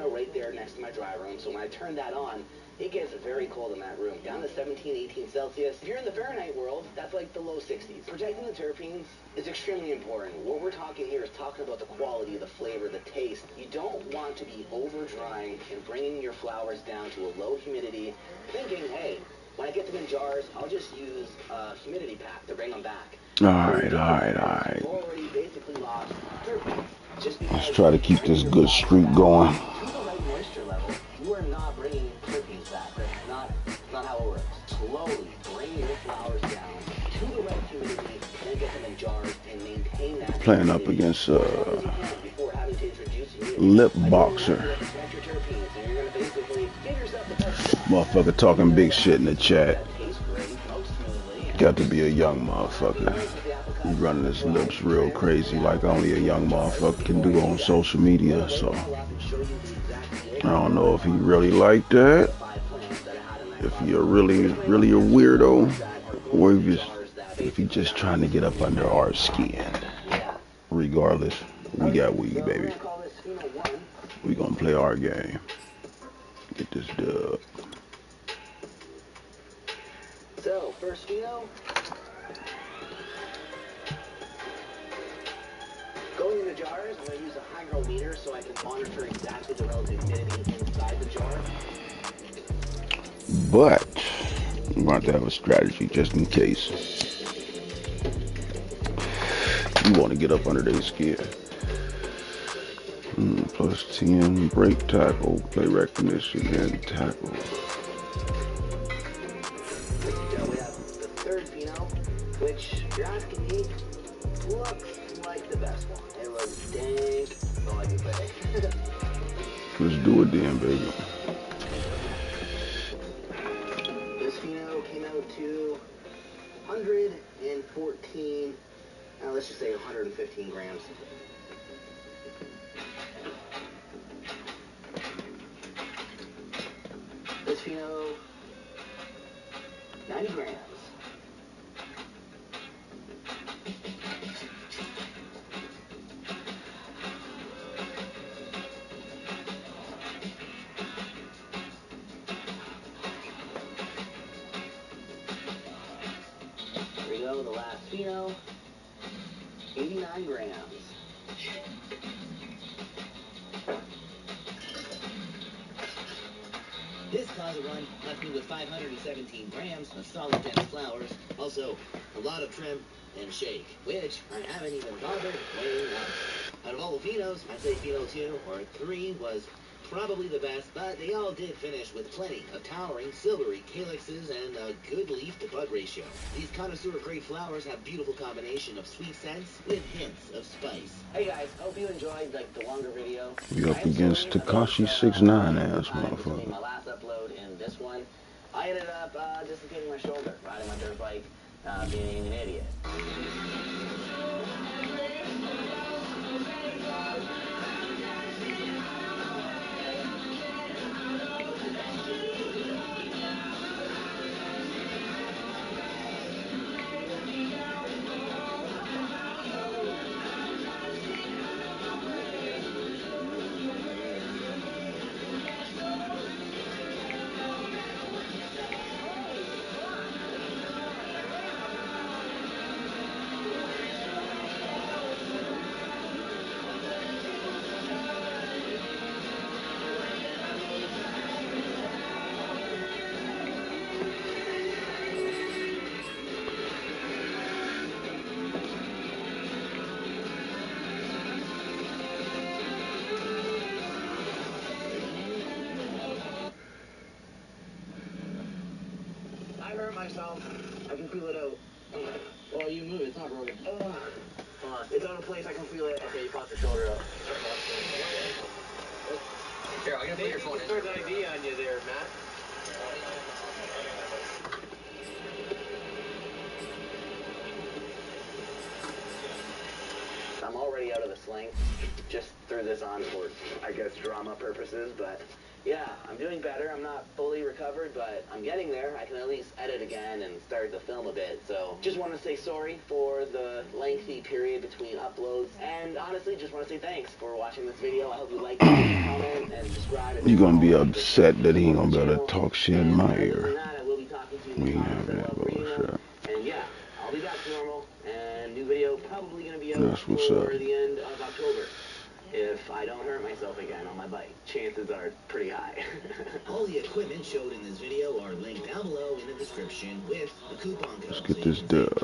Pheno right there next to my dry room, so when I turn that on, it gets very cold in that room, down to 17, 18 Celsius. If you're in the Fahrenheit world, that's like the low 60s. Protecting the terpenes is extremely important. What we're talking here is talking about the quality, the flavor, the taste. You don't want to be over drying and bringing your flowers down to a low humidity, thinking, hey, when I get them in jars, I'll just use a humidity pack to bring them back. Alright. Let's try to keep this good streak going. You are not bringing terpenes back. That's not how it works. Slowly bring your flowers down to the right humidity, then get them in jars and maintain that. Playing up against Lip Boxer. Motherfucker talking big shit in the chat. Got to be a young motherfucker. He running his lips real crazy like only a young motherfucker can do on social media, so I don't know if he really like that, if he really a weirdo, or if he just trying to get up under our skin. Regardless, we got weed, baby. We gonna play our game. Get this dub. So, first Pheno. Going into jars, I'm going to use a hygrometer so I can monitor exactly the relative humidity inside the jar. But I'm going to have a strategy just in case you want to get up under their skin. Plus 10, break tackle, play recognition, and tackle. So we have the third Pheno, which, if you're asking me, looks like the best one. It looks dank, that's all I can say. Let's do it then, baby. This Pheno came out to 114, let's just say 115 grams. This Pheno, 90 grams. Here we go, the last Pheno, 89 grams. This closet run left me with 517 grams of solid dense flowers, also a lot of trim and shake, which I haven't even bothered weighing up. Out of all the Phenos, I'd say Pheno 2 or 3 was probably the best, but they all did finish with plenty of towering silvery calyxes and a good leaf to bud ratio. These connoisseur grade flowers have beautiful combination of sweet scents with hints of spice. Hey guys, hope you enjoyed the longer video. We up against Tekashi 6ix9ine ass motherfucker. My last upload and this one, I ended up dislocating my shoulder riding my dirt bike, being an idiot. I hurt myself. I can feel it out. Oh, you move. It's not broken. It's out of place. I can feel it. Okay, you popped your shoulder up. Here, I'm gonna put your phone in. There's an ID on you there, Matt. I'm already out of the sling. Just threw this on for, I guess, drama purposes, but yeah, I'm doing better. I'm not fully recovered, but I'm getting there. I can at least edit again and start to film a bit. So just want to say sorry for the lengthy period between uploads. And honestly, just want to say thanks for watching this video. I hope you liked it. Comment and subscribe. You're gonna be upset that he ain't gonna be able to talk shit in my ear. We ain't having that bullshit. And yeah, I'll be back to normal, and new video probably gonna be out That's what's for up. the end of October. If I don't hurt myself again on my bike, chances are pretty high. All the equipment showed in this video are linked down below in the description with the coupon code. Let's get this dub.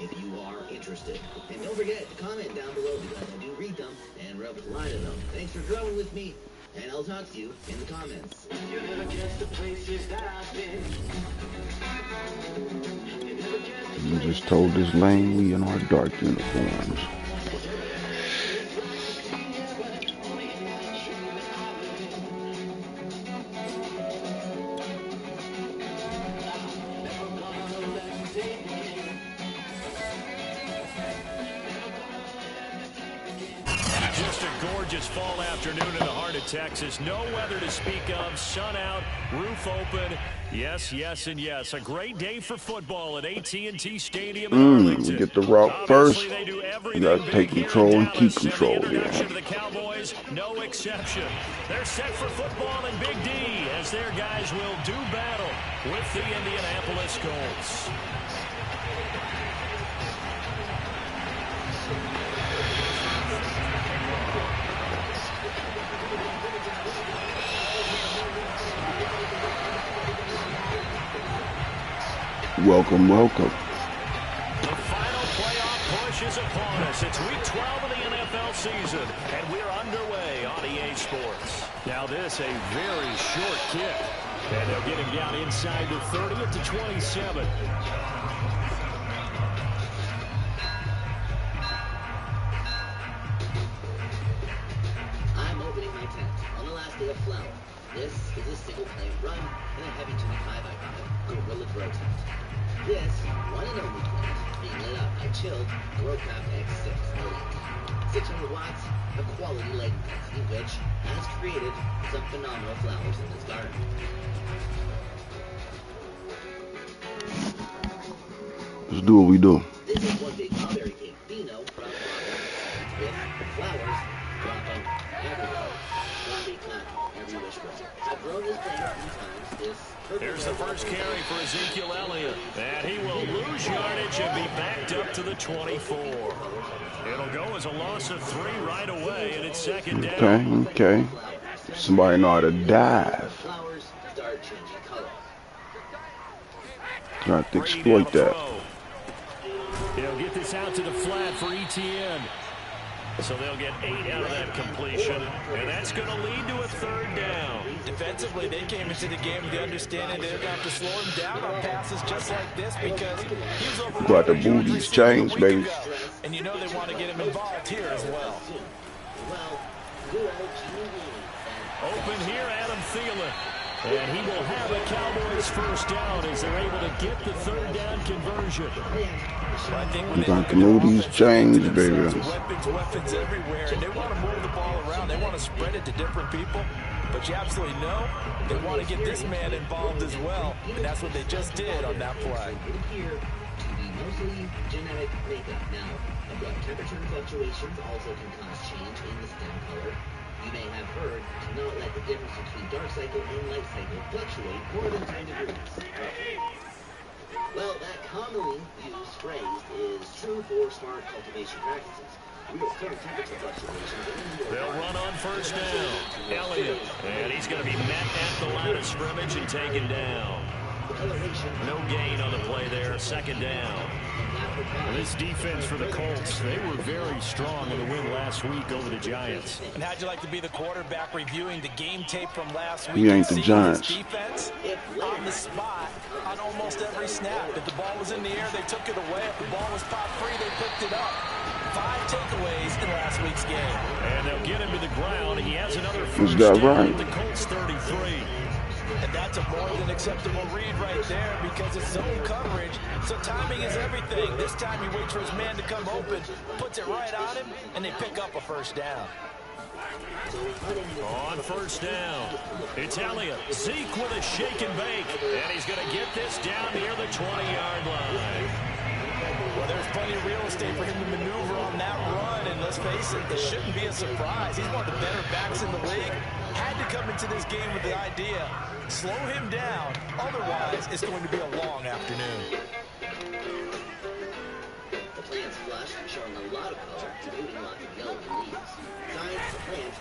If you are interested. And don't forget to comment down below because I do read them and reply to them. Thanks for growing with me, and I'll talk to you in the comments. You never guess the places that I've been. You just told this lane we in our dark uniforms. Just a gorgeous fall afternoon in the heart of Texas. No weather to speak of. Sun out, roof open. Yes, yes, and yes. A great day for football at AT&T Stadium in Arlington. We get the route first. You got to take control and keep control. The introduction to the Cowboys, no exception. They're set for football in Big D as their guys will do battle with the Indianapolis Colts. Welcome, welcome. The final playoff push is upon us. It's week 12 of the NFL season, and we're underway on EA Sports. Now this, a very short kick. And they'll get him down inside the 30 at the 27. I'm opening my tent on the last day of flower. This is a single plane run in a heavy 25x5 gorilla throw tent. This one and only plant being lit up by chilled Growcraft X6 LED. 600 watts of quality light intensity, which has created some phenomenal flowers in this garden. Let's do what we do. This is one big strawberry cake pheno from Robin's with flowers dropping everywhere. Strawberry cut every whisper. I've grown this plant a few times. There's the first carry for Ezekiel Elliott. And he will lose yardage and be backed up to the 24. It'll go as a loss of 3 right away, and it's second down. Okay. Somebody know how to dive. Flowers start changing color. Trying to exploit that. He'll get this out to the flat for ETN. So they'll get 8 out of that completion, and that's going to lead to a third down. Defensively, they came into the game with the understanding they're going to have to slow him down on passes just like this because he was over. Got the booties changed, baby. And you know they want to get him involved here as well. Open here, Adam Thielen. And he will have a Cowboys first down as they're able to get the third down conversion. I think You got the movies changed, baby. Weapons everywhere, and they want to move the ball around. They want to spread it to different people. But you absolutely know they want to get this man involved as well, and that's what they just did on that play. Mostly genetic makeup. Now, abrupt temperature fluctuations also can cause change in the stem color. You may have heard to not let the difference between dark cycle and light cycle fluctuate more than 10 degrees. Well, that commonly used phrase is true for smart cultivation practices. Real firm temperature fluctuations. They'll run on first down. Elliott. And he's going to be met at the line of scrimmage and taken down. No gain on the play there. Second down. And this defense for the Colts, they were very strong in the win last week over the Giants. And how'd you like to be the quarterback reviewing the game tape from last week? We ain't the Giants. Defense on the spot on almost every snap. If the ball was in the air, they took it away. If the ball was popped free, they picked it up. 5 takeaways in last week's game. And they'll get him to the ground. He has another Who's first got down right? at the Colts 33. And that's a more than acceptable read right there because it's zone coverage. So timing is everything. This time he waits for his man to come open, puts it right on him, and they pick up a first down. On first down, it's Elliott. Zeke with a shake and bake. And he's going to get this down near the 20-yard line. Well, there's plenty of real estate for him to maneuver on that run. And let's face it, this shouldn't be a surprise. He's one of the better backs in the league. Had to come into this game with the idea, slow him down. Otherwise, it's going to be a long afternoon. The plant's flush, showing a lot of color, including lots of yellow leaves. Science, the plant.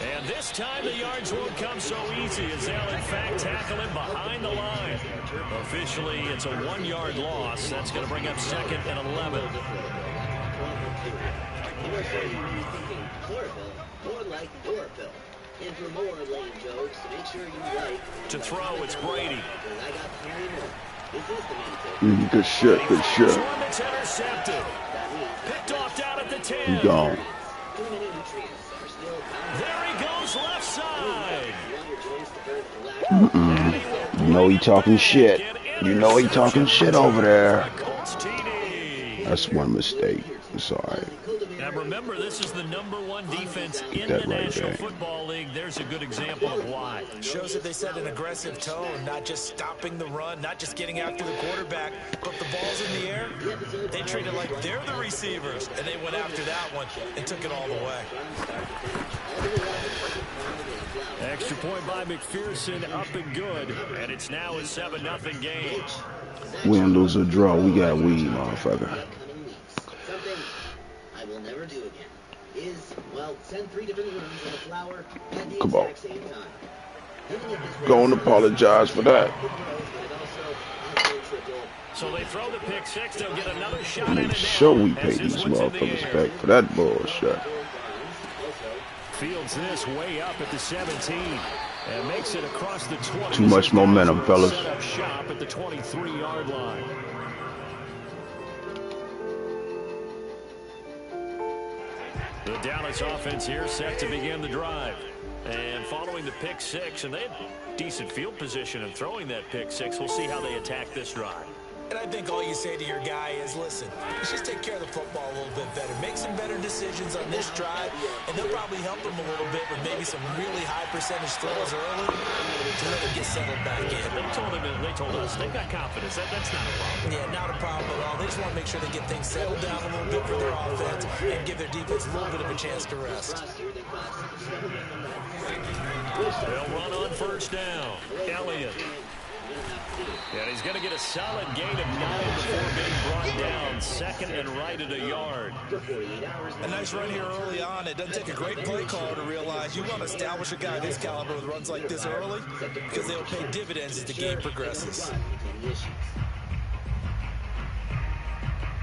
And this time the yards won't come so easy as they'll in fact tackle him behind the line. Officially, it's a 1-yard loss. That's going to bring up 2nd and 11. Chlorophyll, more like chlorophyll. And for more lame jokes, make sure you like. To throw, it's Brady. I got plenty more. This is the main Good shit, good shit. One that's intercepted. Picked off down at the 10. You gone. There he goes left side. You know he talking shit. You know he talking shit over there. That's one mistake. It's alright. Now remember, this is the #1 defense in the National Football League. There's a good example of why. Shows that they set an aggressive tone, not just stopping the run, not just getting after the quarterback, but the ball's in the air. They treat it like they're the receivers, and they went after that one and took it all the way. Extra point by McPherson, up and good, and it's now a 7-0 game. Win, lose, or draw, we got weed, motherfucker. Something I will never do again is, well, send 3 different rooms in a flower at the Come on. exact same time. Go and apologize for that. So they throw the pick 6, they'll get another shot at it. Make sure we pay these motherfuckers back for that bullshit. Fields this way up at the 17 and makes it across the 20. Too much momentum, fellas. Set up shop at the 23-yard line. The Dallas offense here set to begin the drive. And following the pick 6, and they had decent field position in throwing that pick 6. We'll see how they attack this drive. And I think all you say to your guy is, listen, let's just take care of the football a little bit better. Make some better decisions on this drive, and they'll probably help him a little bit with maybe some really high percentage throws early to let him get settled back in. They told us they've got confidence. That's not a problem. Yeah, not a problem at all. They just want to make sure they get things settled down a little bit for their offense and give their defense a little bit of a chance to rest. They'll run on first down. Elliott. And he's going to get a solid gain of 9 before being brought down. 2nd and right at a yard. A nice run here early on. It doesn't take a great play call to realize you want to establish a guy of his caliber with runs like this early because they'll pay dividends as the game progresses.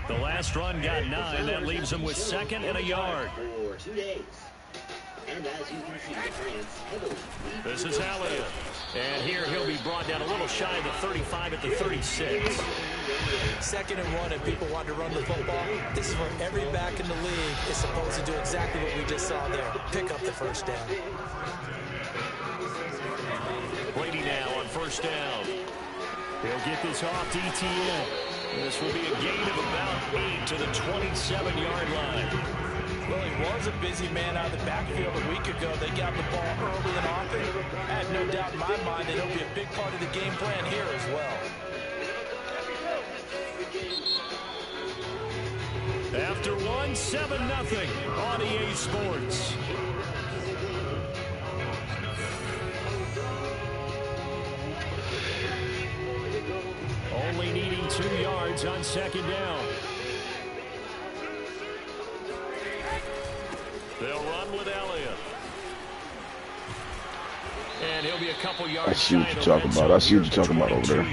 The last run got 9. That leaves him with 2nd and a yard. And as you can see, the plants heavily. This is Elliott. And here he'll be brought down a little shy of the 35 at the 36. 2nd and 1, and people want to run the football. This is where every back in the league is supposed to do exactly what we just saw there. Pick up the first down. Brady now on first down. He'll get this off to ETN. This will be a gain of about 8 to the 27-yard line. Well, he was a busy man out of the backfield a week ago. They got the ball early and often. I have no doubt in my mind that he'll be a big part of the game plan here as well. After 1, 7-0 on EA Sports. Only needing 2 yards on 2nd down. They'll run with Elliott. And he'll be a couple yards. I see what you're talking about. I see what you're talking about over there.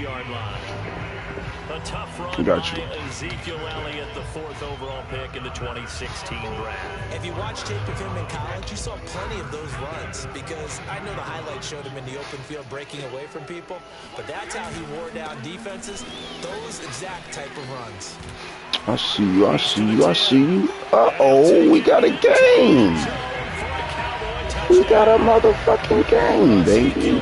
A tough run Got you. by Ezekiel Elliott, the 4th overall pick in the 2016 draft. If you watched tape of him in college, you saw plenty of those runs because I know the highlights showed him in the open field breaking away from people, but that's how he wore down defenses, those exact type of runs. I see you, I see you, I see you. Uh-oh, we got a game. We got a motherfucking game, baby.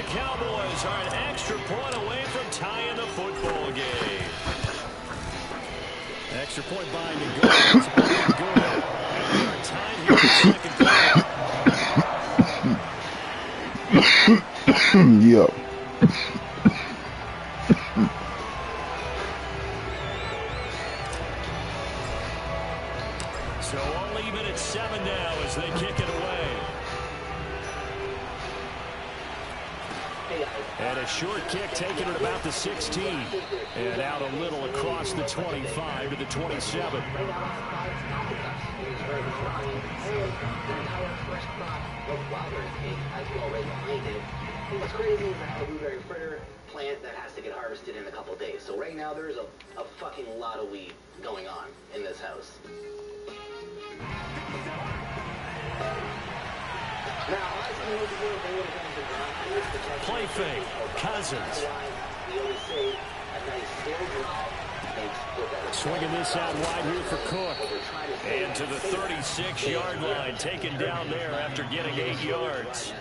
Cowboys are an extra point away from tying the football game. Extra point by to go. It's good. We are tied here in the 2nd quarter. Yep. So I'll leave it at 7 now as they kick it away. And a short kick taken at about the 16. And out a little across the 25 to the 27. What's crazy is I have a blueberry fritter plant that has to get harvested in a couple days. So right now there's a fucking lot of weed going on in this house. Play fake. Cousins. Swinging this out wide here for Cook. And to the 36-yard line, taken down there after getting 8 yards.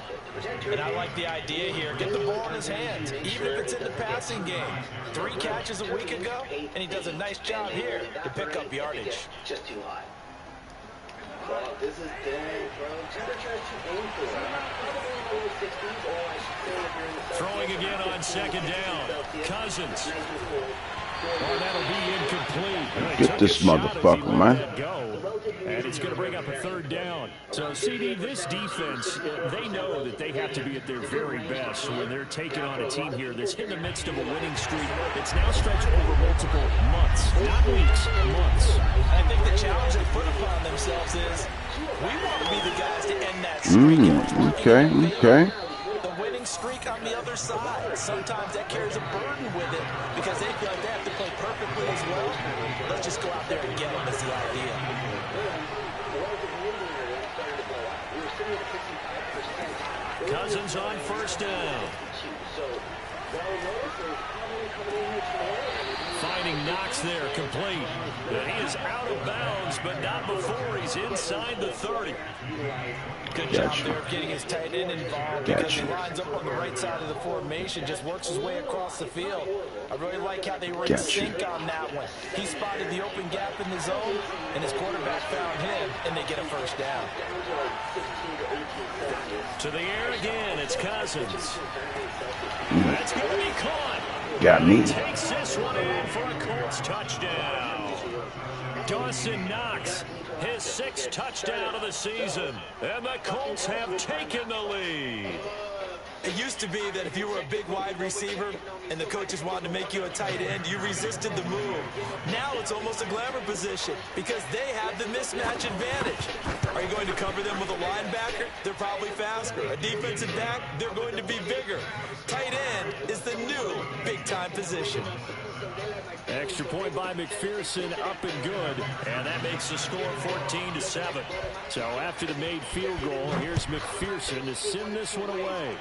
And I like the idea here. Get the ball in his hands, even if it's in the passing game. 3 catches a week ago, and he does a nice job here to pick up yardage. Just too hot. Well, this is good, bro. Temperatures to aim for. Probably 60s, or I should say if you're in the throwing again on 2nd down. Cousins. Well, that'll be incomplete. Get this motherfucker, man. And it's going to bring up a 3rd down. So, CD, this defense, they know that they have to be at their very best when they're taking on a team here that's in the midst of a winning streak that's now stretched over multiple months, not weeks, months. I think the challenge they put upon themselves is we want to be the guys to end that streak. Okay. The winning streak on the other side. Sometimes that carries a burden with it because they feel like they have to play perfectly as well. Let's just go out there and get them is the idea. Cousins on 1st down. Finding Knox there, complete. And he is out of bounds, but not before he's inside the 30. Good job there of getting his tight end involved because he lines up on the right side of the formation, just works his way across the field. I really like how they were in sync on that one. He spotted the open gap in the zone, and his quarterback found him, and they get a 1st down. To the air again, it's Cousins. That's going to be caught. Got me. He takes this one in for a Colts touchdown. Dawson Knox, his 6th touchdown of the season. And the Colts have taken the lead. It used to be that if you were a big wide receiver and the coaches wanted to make you a tight end, you resisted the move. Now it's almost a glamour position because they have the mismatch advantage. Are you going to cover them with a linebacker? They're probably faster. A defensive back? They're going to be bigger. Tight end is the new big-time position. Extra point by McPherson, up and good. And that makes the score 14-7. So after the made field goal, here's McPherson to send this one away.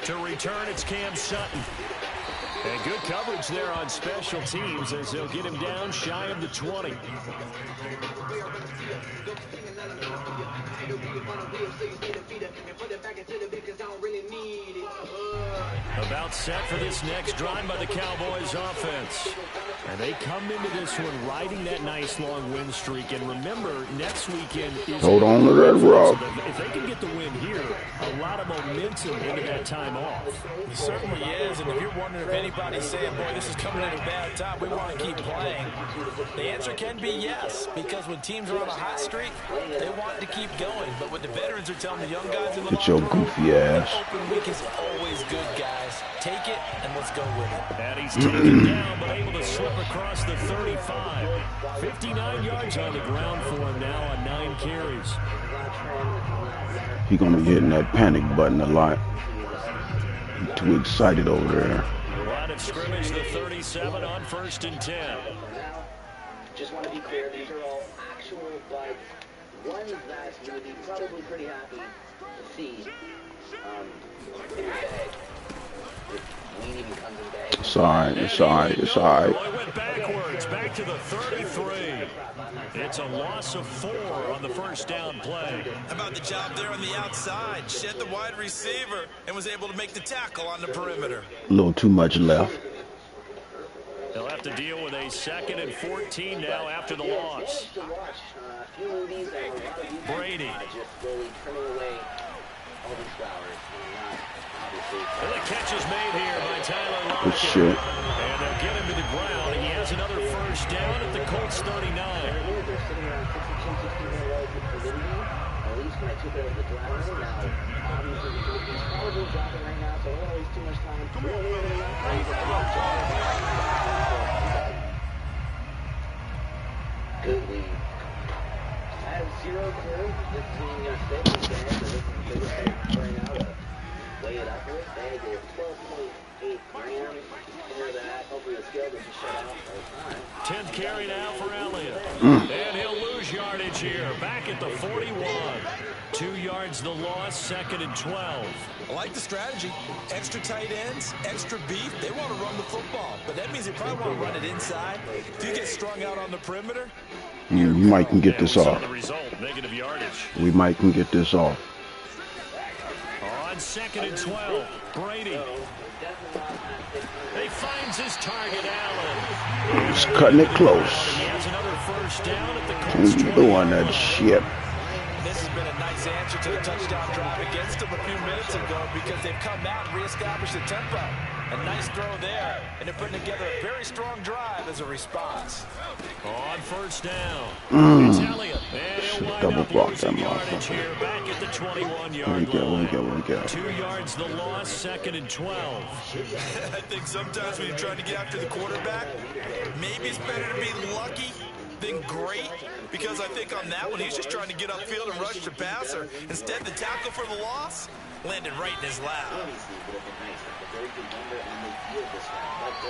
To return, it's Cam Sutton. And good coverage there on special teams as they'll get him down shy of the 20. About set for this next drive by the Cowboys offense. And they come into this one riding that nice long win streak. And remember, next weekend is... Hold on to that rock. If they can get the win here, a lot of momentum into that time off. It certainly is. And if you're wondering if anybody's saying, boy, this is coming at a bad time, we want to keep playing, the answer can be yes. Because when teams are on a hot streak, they want to keep going. But what the veterans are telling the young guys in the Get your goofy ass. open week is always good, guys. Take it, and let's go with it. And he's taken down, but able to slip across the 35. 59 yards on the ground for him now on 9 carries. He's going to be hitting that panic button a lot. He's too excited over there. Line of scrimmage, the 37 on 1st and 10. Just want to be clear, these are all actual, but ones that you would be probably pretty happy to see in your bag. It's alright, it's alright, it's alright. Well, he went backwards, back to the 33. It's a loss of 4 on the 1st down play. How about the job there on the outside? Shed the wide receiver and was able to make the tackle on the perimeter. A little too much left. They'll have to deal with a 2nd and 14 now after the loss. Brady. And the catch is made here by Tyler Good Lockett. shit. And they'll get him to the ground. He has another first down at the Colts 39. Good lead. I have 0-2. This team going to stay with that. So this is bring out a weigh it up with. They get 12.8 grams. For that, hopefully the scale doesn't shut off by time. 10th carry now for Elliott. And he'll lose yardage here. Back at the 41. 2 yards the loss, 2nd and 12. I like the strategy. Extra tight ends, extra beef. They want to run the football, but that means they probably want to run it inside. If you get strung out on the perimeter, We might can get this off. The result, negative yardage. We might can get this off. On 2nd and 12, Brady. He finds his target, Allen. Just cutting it close. He has another first down at the Colts He's doing that shit. this has been a nice answer to the touchdown drive against them a few minutes ago because they've come out and reestablished the tempo. A nice throw there, and they're putting together a very strong drive as a response. On first down, it's Elliott. And he'll wind Double up block losing that yardage motherfucker. here back at the 21-yard Where we go, line. where we go. 2 yards the loss, 2nd and 12. I think sometimes when you're trying to get after the quarterback, maybe it's better to be lucky than great, because I think on that one, he's just trying to get upfield and rush the passer. Instead, the tackle for the loss landed right in his lap.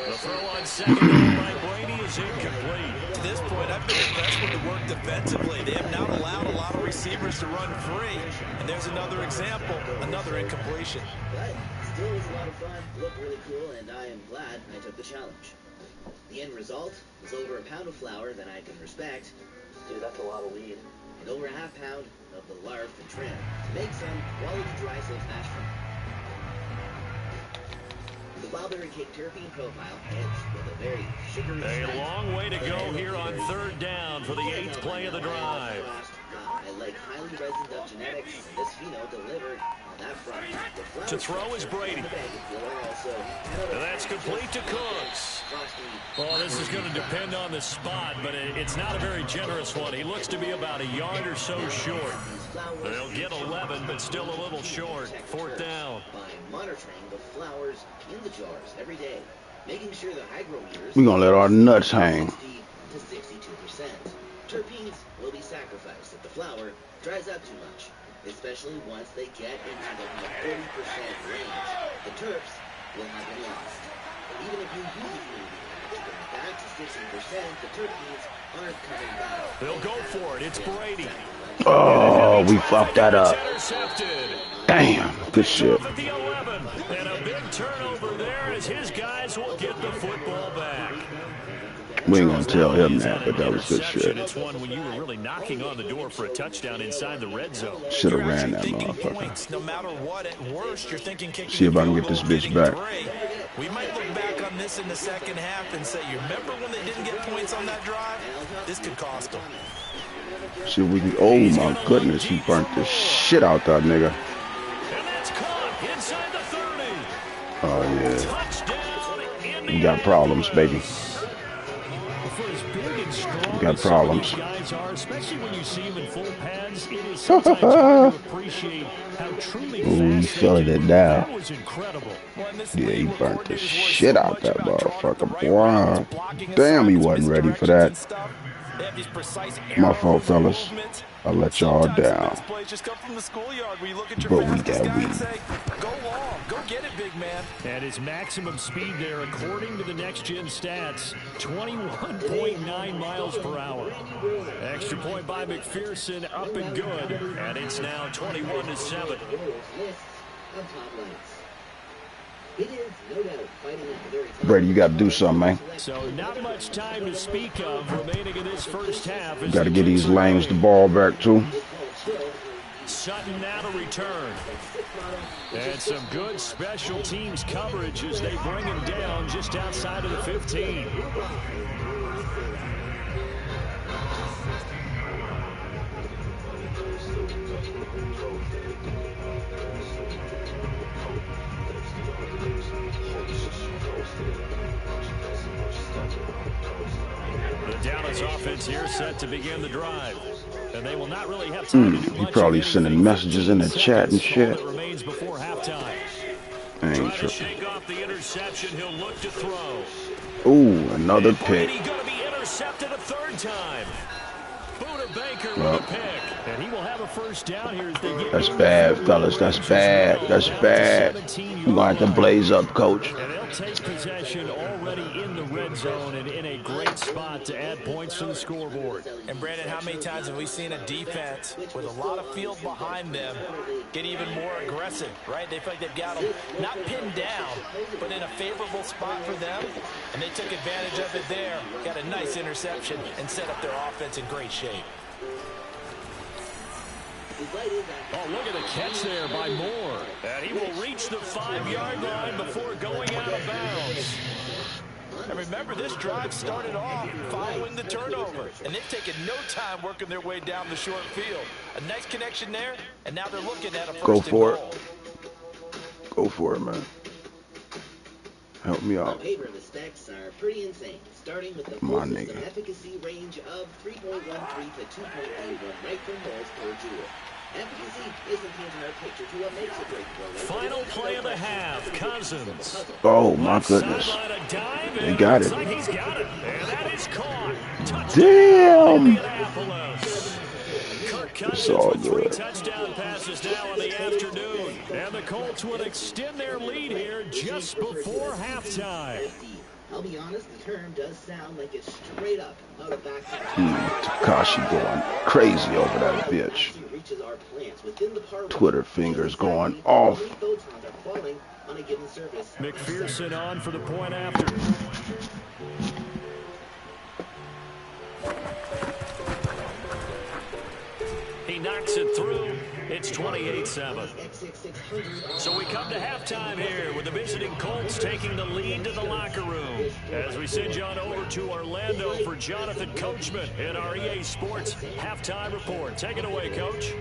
The throw on 2nd down by Brady is incomplete. To this point, I've been impressed with the work defensively. They have not allowed a lot of receivers to run free. And there's another example, another incompletion. But still was a lot of fun, looked really cool, and I am glad I took the challenge. The end result was over a pound of flour that I can respect. Dude, that's a lot of weed. And over a half pound of the larf and trim to make some quality dry safe mash from. The Wildberry Cake terpene profile hits with a very sugary A long way to go here on 3rd down for the 8th play of the drive. I like highly resined up genetics, and this pheno delivered on that front. To throw is Brady. And that's complete to Cooks. Well, this is going to depend on the spot, but it's not a very generous one. He looks to be about a yard or so short. They'll get 11, but still a little short. 4th down. By monitoring the flowers in the jars every day, making sure the hygrometers We're going to let our nuts hang. 60 to 62%. Terpenes will be sacrificed if the flour dries out too much, especially once they get into the 40% range. The terps will have been lost. Even if you use the ingredient to bring back to 60%, the terpenes aren't coming back. They'll go for it. It's Brady. Oh, we fucked that up. Intercepted. Damn, good shit. At the 11. And a big turnover there as his guys will get the football back. We ain't gonna tell him that, but that was good shit. It's one when you were really knocking on the door for a touchdown inside the red zone. Should have You're ran actually that thinking motherfucker. points, no matter what. At worst, you're thinking kicking See if I can the get this field goal, bitch getting back. 3. We might look back on this in the second half and say, you remember when they didn't get points on that drive? This could cost them. See if we can. Oh my goodness, he burnt the shit out that nigga. And that's caught inside the 30. Oh yeah, Touchdown in the we got problems, baby. For as big and strong We got as some of problems. these guys are, especially when you see them in full pads, it is sometimes hard to appreciate how truly Ooh, he fast they shut can it move. down. That was incredible. Well, and this Yeah, he league where burnt the coordinators worry shit so out much that about drawing motherfucker. the right Wow. routes, blocking Damn, he assignments, wasn't ready for misdirections that. and stuff. They have these precise My arrows fault, and fellas. movements. I let y'all Sometimes the down. best plays just come from the schoolyard where you look at your But we fastest got guy and weed. say, go long, go get it, big man. And his maximum speed there, according to the next-gen stats, 21.9 miles per hour. Extra point by McPherson, up and good. And it's now 21-7. It is no doubt fighting at the very top. Brady, you got to do something, man. So not much time to speak of remaining in this first half. You got to get these lanes the ball back too. Sutton now to return. And some good special teams coverage as they bring him down just outside of the 15. Dallas offense here set to begin the drive. And they will not really have time to do He much probably of sending anything. messages in the chat and shit. That remains before halftime. I ain't Trying to tripping. shake off the interception. He'll look to throw. Ooh, another And pick. he's going to be intercepted a third time. Buda Baker with Well, a pick. And he will have a first down here as they get that's bad, fellas. That's bad. That's bad. We're going to have to blaze up, coach. And they'll take possession already in the red zone and in a great spot to add points to the scoreboard. And Brandon, how many times have we seen a defense with a lot of field behind them get even more aggressive, right? They feel like they've got them not pinned down, but in a favorable spot for them. And they took advantage of it there, got a nice interception, and set up their offense in great shape. Oh, look at the catch there by Moore. And he will reach the 5-yard line before going out of bounds. And remember, this drive started off following the turnover. And they've taken no time working their way down the short field. A nice connection there, and now they're looking at a first Go and for goal. it. Go for it, man. Help me On out. paper, the specs are pretty insane. Starting with the My full nigga. system efficacy range of 3.13 to 2.31 right from moles per joule. Efficacy isn't the entire picture to what makes a great throw. Final play of the half, Cousins. Oh, my goodness. Sideline a dive, They and got looks it. like he's got it. And that is caught. Touchdown, Damn. Indianapolis. Kirk Cousins all with 3 good. touchdown passes now in the afternoon. And the Colts will extend their lead here just before halftime. I'll be honest, the term does sound like it's straight up out of back. Takashi going crazy over that bitch. Twitter fingers going off. McPherson on for the point after. He knocks it through. It's 28-7. So we come to halftime here with the visiting Colts taking the lead to the locker room. As we send you on over to Orlando for Jonathan Coachman in our EA Sports halftime report. Take it away, Coach.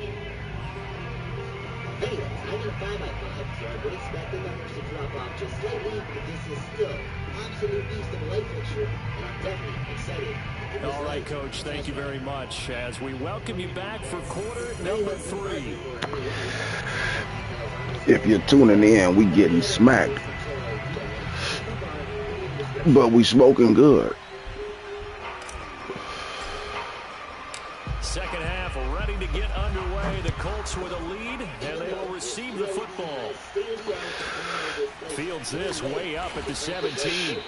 Anyway, I'm in a 5-by-5, so I would expect the numbers to drop off just slightly, but this is still absolute beast of a light picture, and I'm definitely excited. All right, Coach, thank you very much as we welcome you back for quarter number 3. If you're tuning in, we getting smacked. But we smoking good. Second half ready to get underway. The Colts with a lead, and they will receive the football. Fields this way up at the 17.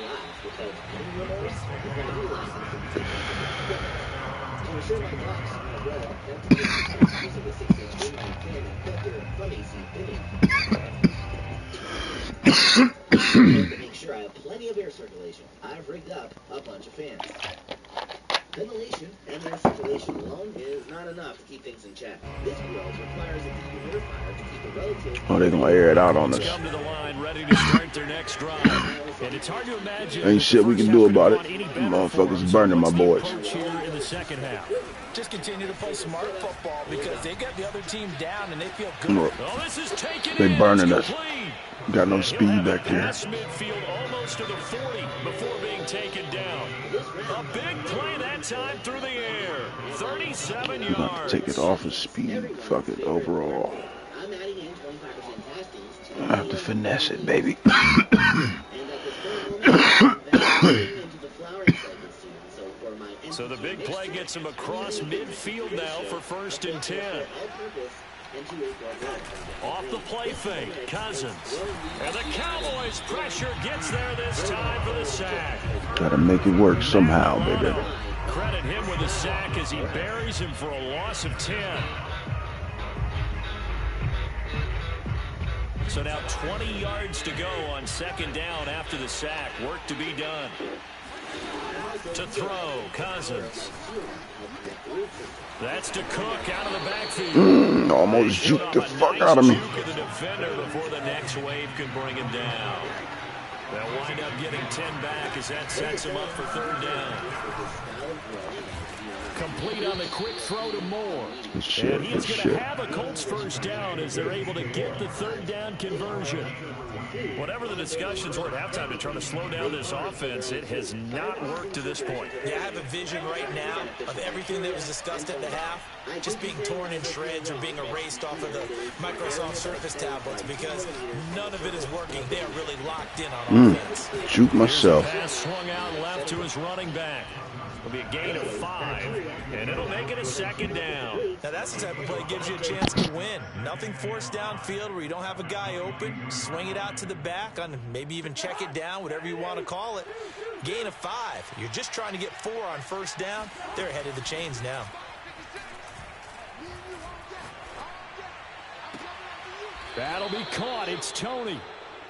To make sure I have plenty of air circulation, I've rigged up a bunch of fans. Ventilation and air circulation alone is not enough to keep things in check. This world requires a dehumidifier to keep a relative. Oh, they gonna air it out on us. Come to the line, ready to start their next drive. And it's hard to imagine. Ain't shit we can do about it. Motherfuckers burning my boys. Here in the second half. Just continue to play smart football because they got the other team down and they feel good. Look, Oh, this is taken they in. burning It's us. complete. Got no speed back there. Pass midfield almost to the 40 before being taken down. A big play that time through the air. 37 I'm about yards. to take it off of speed. Fuck it, overall. I'm adding in 25% castings I have to finesse it, baby. and at this current moment, I'm into the flowering segment soon. So for my So the big play gets him across midfield now for 1st and 10. Off the play fake, Cousins. And the Cowboys pressure gets there this time for the sack. Gotta make it work somehow, baby. Credit him with a sack as he buries him for a loss of 10. So now 20 yards to go on 2nd down after the sack. Work to be done. To throw, Cousins. That's to Cook out of the backfield. Almost juked the fuck out of me. Juke of the defender before the next wave can bring him down. They'll wind up getting 10 back as that sets him up for 3rd down. Complete on the quick throw to Moore. Shit, And he's shit. going to have a Colts 1st down as they're able to get the 3rd down conversion. Whatever the discussions were at halftime to try to slow down this offense, it has not worked to this point. Yeah, I have a vision right now of everything that was discussed at the half just being torn in shreds or being erased off of the Microsoft Surface tablets because none of it is working. They are really locked in on offense. Shoot myself. Pass swung out left to his running back. It'll be a gain of 5, and it'll make it a 2nd down. Now that's the type of play that gives you a chance to win. Nothing forced downfield where you don't have a guy open. Swing it out to the back, on maybe even check it down, whatever you want to call it. Gain of 5. You're just trying to get 4 on 1st down. They're ahead of the chains now. That'll be caught. It's Tony.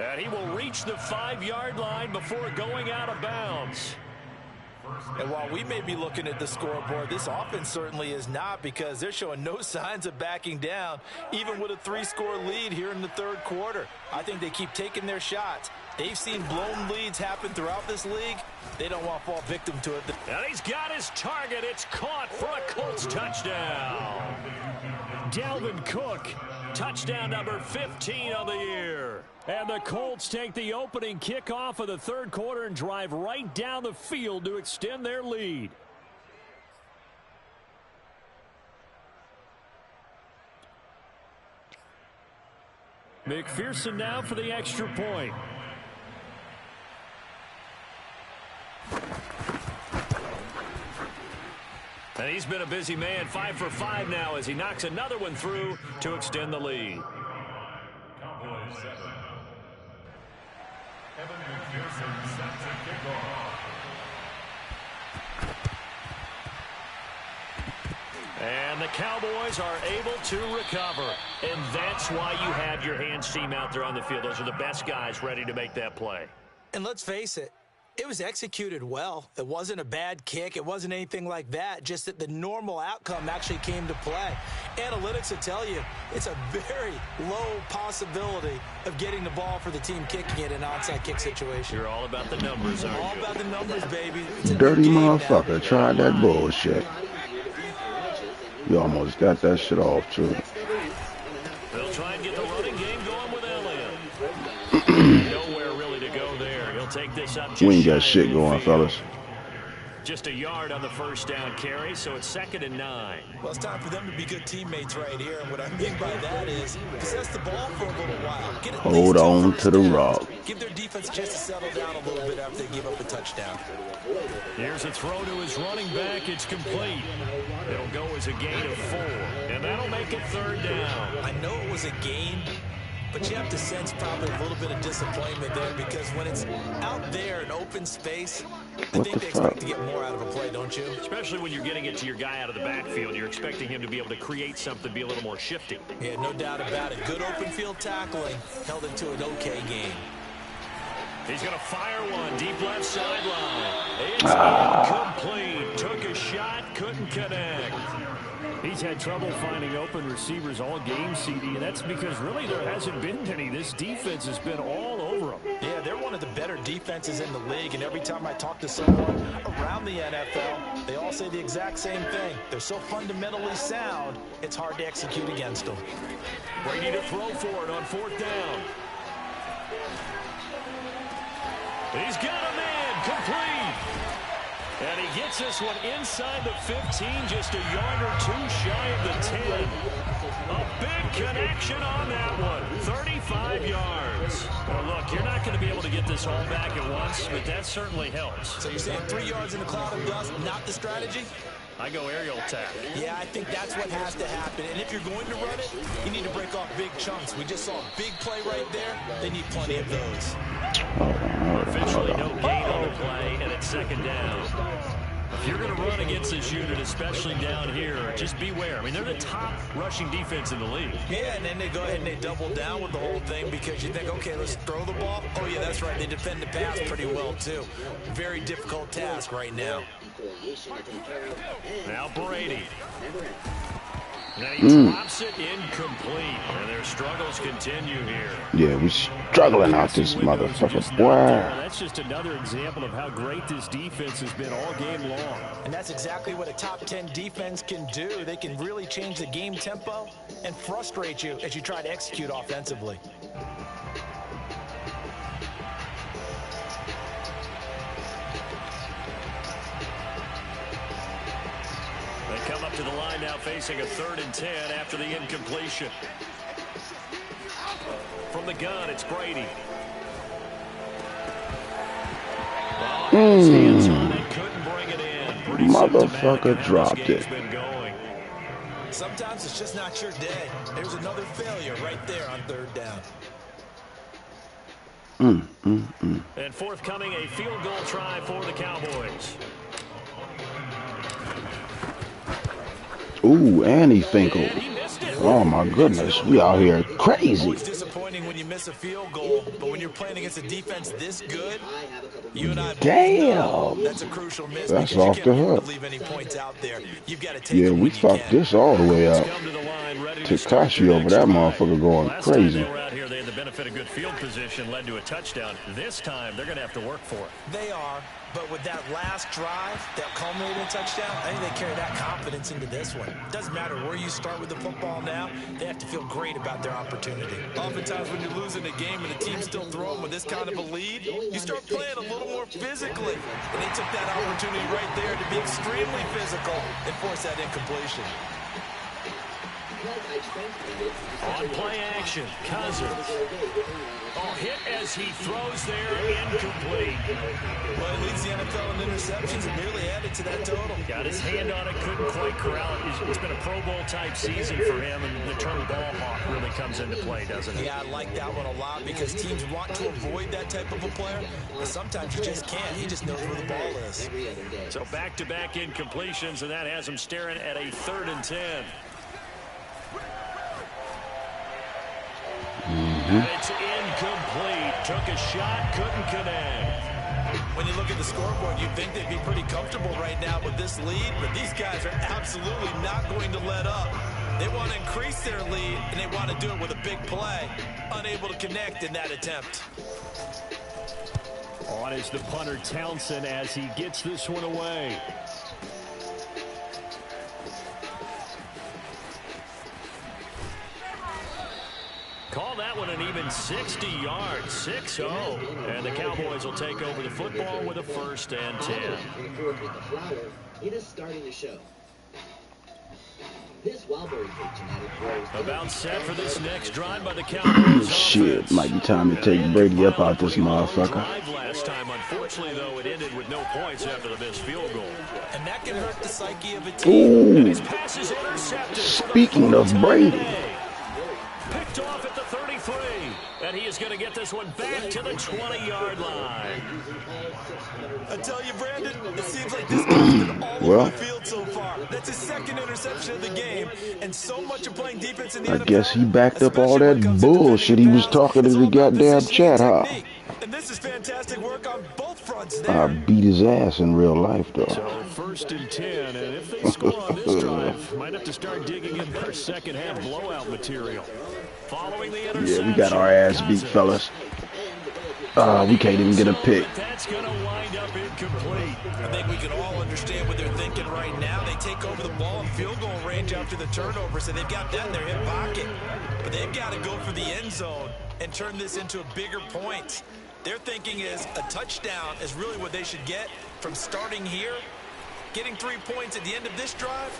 And he will reach the 5-yard line before going out of bounds. And while we may be looking at the scoreboard, this offense certainly is not, because they're showing no signs of backing down, even with a 3-score lead here in the 3rd quarter. I think they keep taking their shots. They've seen blown leads happen throughout this league. They don't want to fall victim to it. And he's got his target. It's caught for a Colts touchdown. Dalvin Cook, touchdown number 15 on the year. And the Colts take the opening kickoff of the 3rd quarter and drive right down the field to extend their lead. McPherson now for the extra point. And he's been a busy man, 5 for 5 now as he knocks another one through to extend the lead. Cowboys 7. Kevin McPherson sets a kickoff. And the Cowboys are able to recover. And that's why you have your hands team out there on the field. Those are the best guys ready to make that play. And let's face it, it was executed well. It wasn't a bad kick. It wasn't anything like that. Just that the normal outcome actually came to play. Analytics will tell you it's a very low possibility of getting the ball for the team kicking it in an onside kick situation. You're all about the numbers, aren't you? All about the numbers, baby. It's a Dirty new game motherfucker. now. Tried that bullshit. You almost got that shit off, too. They'll try and get the running game going with Elliott. Nowhere really to go there. He'll take this up just We ain't got shy shit of going, midfield. fellas. Just a yard on the 1st down carry, so it's 2nd and 9. Well, it's time for them to be good teammates right here. And what I mean by that is possess the ball for a little while. Get at Hold least 2 on first to the downs. rock. Give their defense a chance to settle down a little bit after they give up a touchdown. Here's a throw to his running back. It's complete. It'll go as a gain of 4, and that'll make it 3rd down. I know it was a gain, but you have to sense probably a little bit of disappointment there, because when it's out there in open space, I What think the they expect fuck? to get more out of a play, don't you? Especially when you're getting it to your guy out of the backfield. You're expecting him to be able to create something, be a little more shifty. Yeah, no doubt about it. Good open field tackling held it to an okay game. He's going to fire one deep left sideline. It's incomplete. Took a shot, couldn't connect. He's had trouble finding open receivers all game, CD, and that's because really there hasn't been any. This defense has been all over him. Yeah, they're one of the better defenses in the league, and every time I talk to someone around the NFL, they all say the exact same thing. They're so fundamentally sound, it's hard to execute against them. Brady to throw for it on 4th down. He's got a man, complete. And he gets this one inside the 15, just a yard or 2 shy of the 10. A big connection on that one, 35 yards. Well, look, you're not going to be able to get this all back at once, but that certainly helps. So you're saying 3 yards in a cloud of dust, not the strategy? I go aerial attack. Yeah, I think that's what has to happen. And if you're going to run it, you need to break off big chunks. We just saw a big play right there. They need plenty of those. Officially no gain on the play, and it's 2nd down. If you're going to run against this unit, especially down here, just beware. I mean, they're the top rushing defense in the league. Yeah, and then they go ahead and they double down with the whole thing because you think, okay, let's throw the ball. Oh, yeah, that's right. They defend the pass pretty well, too. Very difficult task right now. Now Brady. And he drops it incomplete. And their struggles continue here. Yeah, we struggling out this motherfucker, boy. That's just another example of how great this defense has been all game long. And that's exactly what a top 10 defense can do. They can really change the game tempo and frustrate you as you try to execute offensively. up to the line now, facing a 3rd and 10 after the incompletion. From the gun, it's Brady. Couldn't bring it in. Pretty Motherfucker dropped it. Sometimes it's just not your day. There's another failure right there on 3rd down. And forthcoming, a field goal try for the Cowboys. Ooh, and he finkled. Oh my goodness, we out here crazy. It's disappointing when you miss a field goal, but when you're playing against a defense this good, you and I both know that's a crucial miss. That's off the hook. Leave any points out there. You've got to take Yeah, we fucked this all the way up. Takashi over that motherfucker going crazy. They had the benefit of good field position, led to a touchdown. This time, they're going to have to work for it. They are, but with that last drive that culminated in a touchdown, I think they carry that confidence into this one. It doesn't matter where you start with the football now, they have to feel great about their opportunity. Oftentimes when you're losing a game and the team's still throwing with this kind of a lead, you start playing a little more physically. And they took that opportunity right there to be extremely physical and force that incompletion. On play action, Cousins. Hit as he throws there, incomplete. Well, he leads the NFL in interceptions and nearly added to that total. Got his hand on it, couldn't quite corral it. It's been a Pro Bowl type season for him, and the term ball hawk really comes into play, doesn't it? Yeah, I like that one a lot because teams want to avoid that type of a player, but sometimes you just can't. He just knows where the ball is. So back-to-back incompletions, and that has him staring at a 3rd and 10. And it's incomplete. Took a shot, couldn't connect. When you look at the scoreboard, you'd think they'd be pretty comfortable right now with this lead, but these guys are absolutely not going to let up. They want to increase their lead, and they want to do it with a big play. Unable to connect in that attempt. On is the punter Townsend as he gets this one away. Call that one an even 60 yards, 6-0. And the Cowboys will take over the football with a 1st and 10. It is starting to show. This Wildberry cake genetic grows. About set for this next drive by the Cowboys. Shit, might be time to take Brady up out this motherfucker. Last time, unfortunately, though, it ended with no points after the missed field goal. And that can hurt the psyche of a team. Ooh. Speaking of Brady. Picked off at the 33, and he is going to get this one back to the 20-yard line. I tell you, Brandon, it seems like this guy's been all over the field so far. That's his 2nd interception of the game, and so much of playing defense in the NFL. I guess he backed up all that bullshit he was talking to the goddamn chat, huh? And this is fantastic work on both fronts I there. beat his ass in real life, though. So 1st and 10, and if they score on this drive, might have to start digging in their second-half blowout material. Following the interception, Yeah, we got our ass beat, fellas. We can't even get a pick. That's going to wind up incomplete. I think we can all understand what they're thinking right now. They take over the ball in field goal range after the turnover, so they've got that in their hip pocket. But they've got to go for the end zone and turn this into a bigger point. Their thinking is a touchdown is really what they should get from starting here. Getting 3 points at the end of this drive,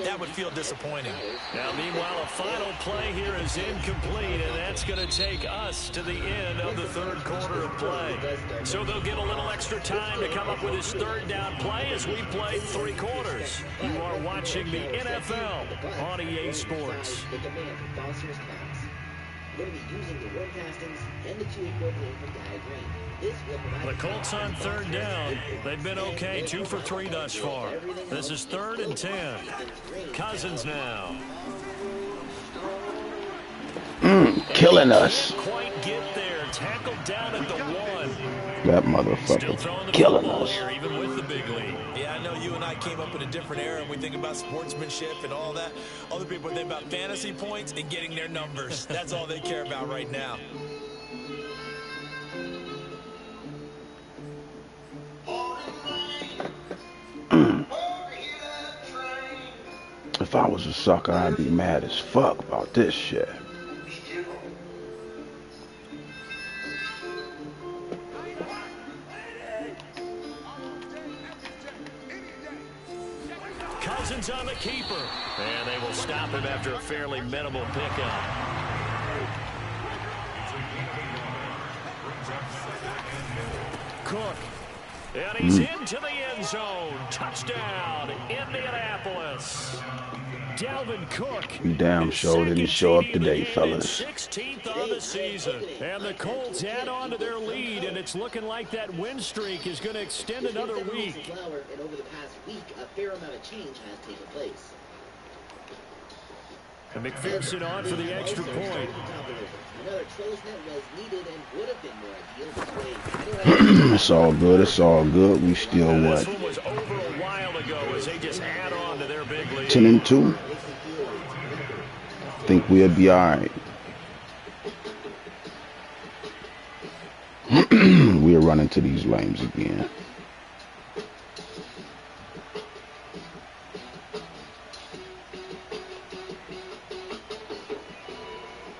that would feel disappointing. Now, meanwhile, a final play here is incomplete, and that's going to take us to the end of the 3rd quarter of play. So they'll get a little extra time to come up with his 3rd down play as we play 3 quarters. You are watching the NFL on EA Sports. Going to be using the run castings and the 2 equivalent from diagram. This will provide The Colts on 3rd down. They've been okay, 2 for 3 thus far. This is 3rd and 10. Cousins now. Killing us. Quite get there. Tackled down at the 1. That motherfucker killing us. Here, even with the big lead. Yeah, I know you and I came up in a different era and we think about sportsmanship and all that. Other people think about fantasy points and getting their numbers. That's all they care about right now. If I was a sucker, I'd be mad as fuck about this shit. Cousins on the keep keeper. And they will stop him after a fairly minimal pickup. Cook. And he's into the end zone. Touchdown, Indianapolis. Dalvin Cook. You damn sure didn't show up today, fellas. 16th on the season. And the Colts add on to their lead, and it's looking like that win streak is going to extend another week. And over the past week, a fair amount of change has taken place. And McPherson on for the extra point. Another close net was needed and would have been more ideal. It's all good. It's all good. We still what? This one was over a while ago as they just add on to their big lead. 10-2. Think we'll be all right. We'll run into these lanes again.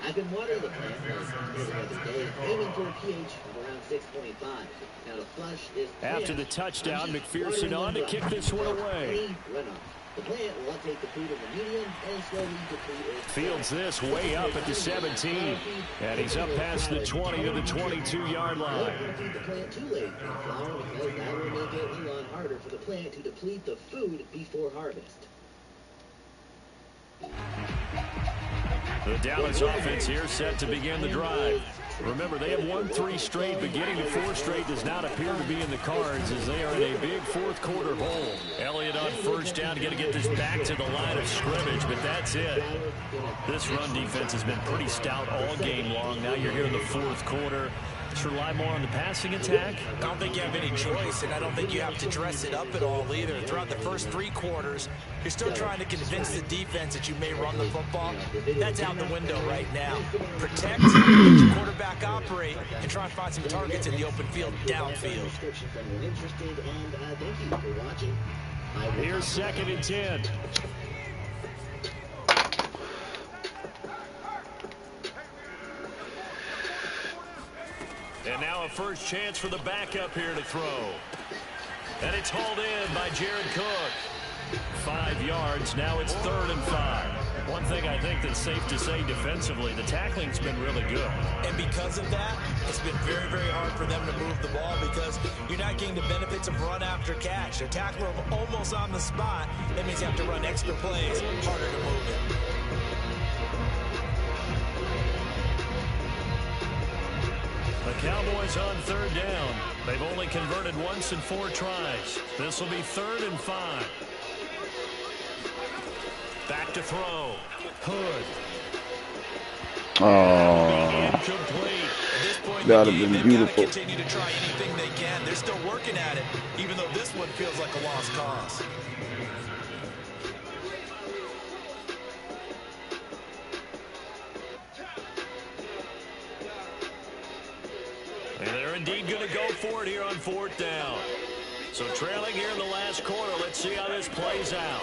I've been watering the plant today, aiming for a pH of around 6.5. Now the flush is after the touchdown, McPherson on to kick this one away. The plant will uptake the food in the medium and slowly deplete it. Fields this way up at the 17. And he's up past the 20 to the 22-yard line. Don't feed the plant too late in the flower because that will make it a lot harder for the plant to deplete the food before harvest. The Dallas offense here set to begin the drive. Remember, they have won 3 straight, but getting to 4 straight does not appear to be in the cards as they are in a big fourth quarter hole. Elliott on first down, going to get this back to the line of scrimmage, but that's it. This run defense has been pretty stout all game long. Now you're here in the fourth quarter. Let's rely more on the passing attack. I don't think you have any choice, and I don't think you have to dress it up at all either. Throughout the first 3 quarters, you're still trying to convince the defense that you may run the football. That's out the window right now. Protect, let your quarterback operate, and try and find some targets in the open field downfield. Here's 2nd and 10. And now a first chance for the backup here to throw. And it's hauled in by Jared Cook. 5 yards. Now it's 3rd and 5. One thing I think that's safe to say defensively, the tackling's been really good. And because of that, it's been very, very hard for them to move the ball because you're not getting the benefits of run after catch. They're tackling almost on the spot. That means you have to run extra plays, harder to move it. The Cowboys on 3rd down. They've only converted once in 4 tries. This will be 3rd and 5. Back to throw. Hood. Oh, that would have been beautiful. Continue to try anything they can. They're still working at it, even though this one feels like a lost cause. And they're indeed going to go for it here on 4th down. So trailing here in the last quarter. Let's see how this plays out.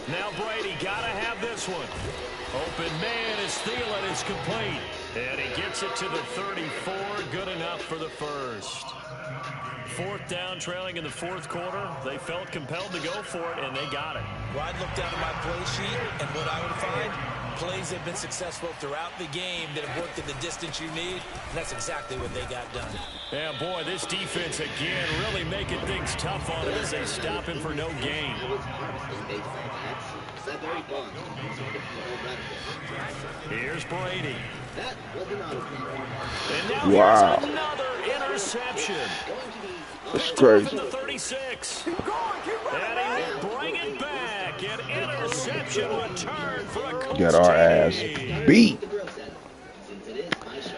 Now Brady got to have this one. Open man is Thielen is complete. And he gets it to the 34. Good enough for the first. 4th down, trailing in the 4th quarter. They felt compelled to go for it, and they got it. Well, I'd look down at my play sheet, and what I would find, plays have been successful throughout the game that have worked at the distance you need, and that's exactly what they got done. Yeah, boy, this defense again really making things tough on him as they stop him for no gain. Here's Brady. And now Wow. here's another interception. That's crazy. From the 36. And he will bring it back. An interception return for a Colts Got our ass beat.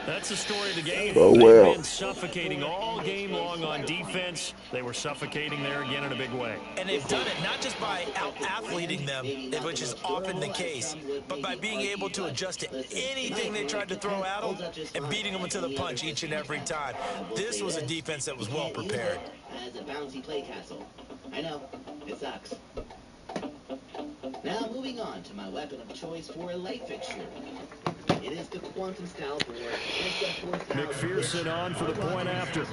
That's the story of the game. Oh, They've well. been suffocating all game long on defense. They were suffocating there again in a big way. And they've done it not just by out-athleting them, which is often the case, but by being able to adjust to anything they tried to throw at them and beating them into the punch each and every time. This was a defense that was well prepared. As a bouncy play castle. I know, it sucks. Now moving on to my weapon of choice for a light fixture. It is the quantum style board. McPherson on for the point after.